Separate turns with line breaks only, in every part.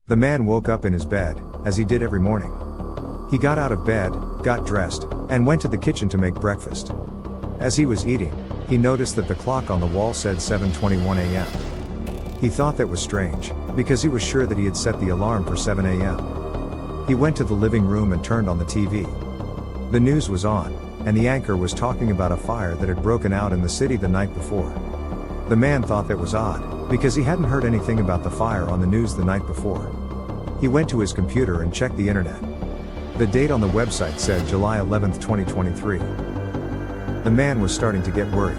The man woke up in his bed, as he did every morning. He got out of bed, got dressed, and went to the kitchen to make breakfast. As he was eating, he noticed that the clock on the wall said 7:21 a.m. He thought that was strange, because he was sure that he had set the alarm for 7 a.m. He went to the living room and turned on the TV. The news was on, and the anchor was talking about a fire that had broken out in the city the night before. The man thought that was odd, because he hadn't heard anything about the fire on the news the night before. He went to his computer and checked the internet. The date on the website said July 11, 2023. The man was starting to get worried.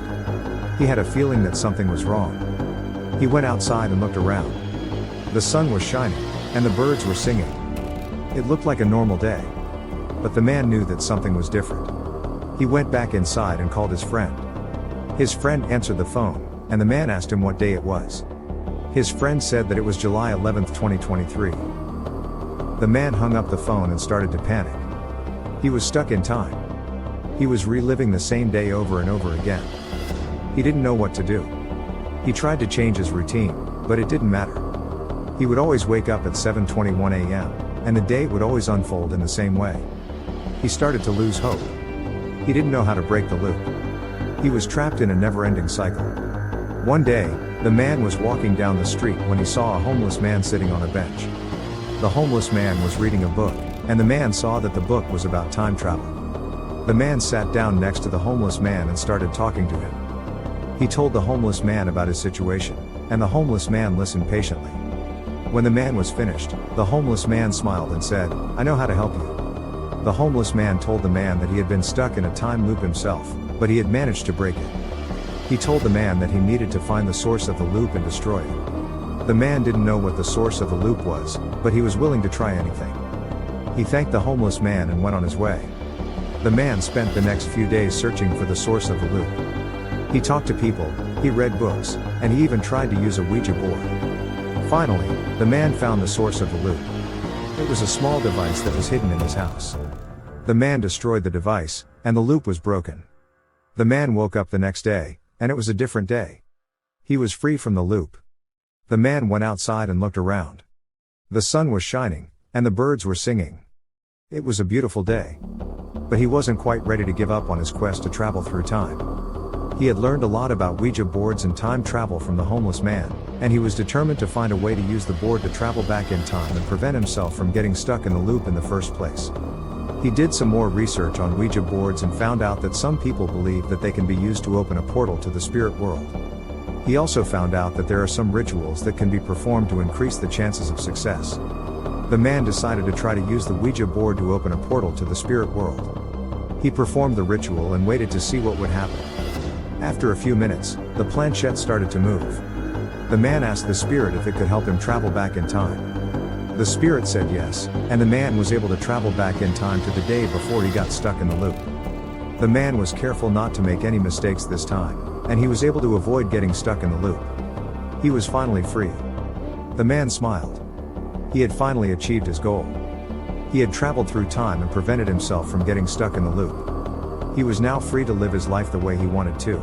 He had a feeling that something was wrong. He went outside and looked around. The sun was shining, and the birds were singing. It looked like a normal day. But the man knew that something was different. He went back inside and called his friend. His friend answered the phone, and the man asked him what day it was. His friend said that it was July 11, 2023. The man hung up the phone and started to panic. He was stuck in time. He was reliving the same day over and over again. He didn't know what to do. He tried to change his routine, but it didn't matter. He would always wake up at 7:21 a.m., and the day would always unfold in the same way. He started to lose hope. He didn't know how to break the loop. He was trapped in a never-ending cycle. One day, the man was walking down the street when he saw a homeless man sitting on a bench. The homeless man was reading a book, and the man saw that the book was about time travel. The man sat down next to the homeless man and started talking to him. He told the homeless man about his situation, and the homeless man listened patiently. When the man was finished, the homeless man smiled and said, "I know how to help you." The homeless man told the man that he had been stuck in a time loop himself, but he had managed to break it. He told the man that he needed to find the source of the loop and destroy it. The man didn't know what the source of the loop was, but he was willing to try anything. He thanked the homeless man and went on his way. The man spent the next few days searching for the source of the loop. He talked to people, he read books, and he even tried to use a Ouija board. Finally, the man found the source of the loop. It was a small device that was hidden in his house. The man destroyed the device, and the loop was broken. The man woke up the next day, and it was a different day. He was free from the loop. The man went outside and looked around. The sun was shining, and the birds were singing. It was a beautiful day. But he wasn't quite ready to give up on his quest to travel through time. He had learned a lot about Ouija boards and time travel from the homeless man, and he was determined to find a way to use the board to travel back in time and prevent himself from getting stuck in the loop in the first place. He did some more research on Ouija boards and found out that some people believe that they can be used to open a portal to the spirit world. He also found out that there are some rituals that can be performed to increase the chances of success. The man decided to try to use the Ouija board to open a portal to the spirit world. He performed the ritual and waited to see what would happen. After a few minutes, the planchette started to move. The man asked the spirit if it could help him travel back in time. The spirit said yes, and the man was able to travel back in time to the day before he got stuck in the loop. The man was careful not to make any mistakes this time, and he was able to avoid getting stuck in the loop. He was finally free. The man smiled. He had finally achieved his goal. He had traveled through time and prevented himself from getting stuck in the loop. He was now free to live his life the way he wanted to.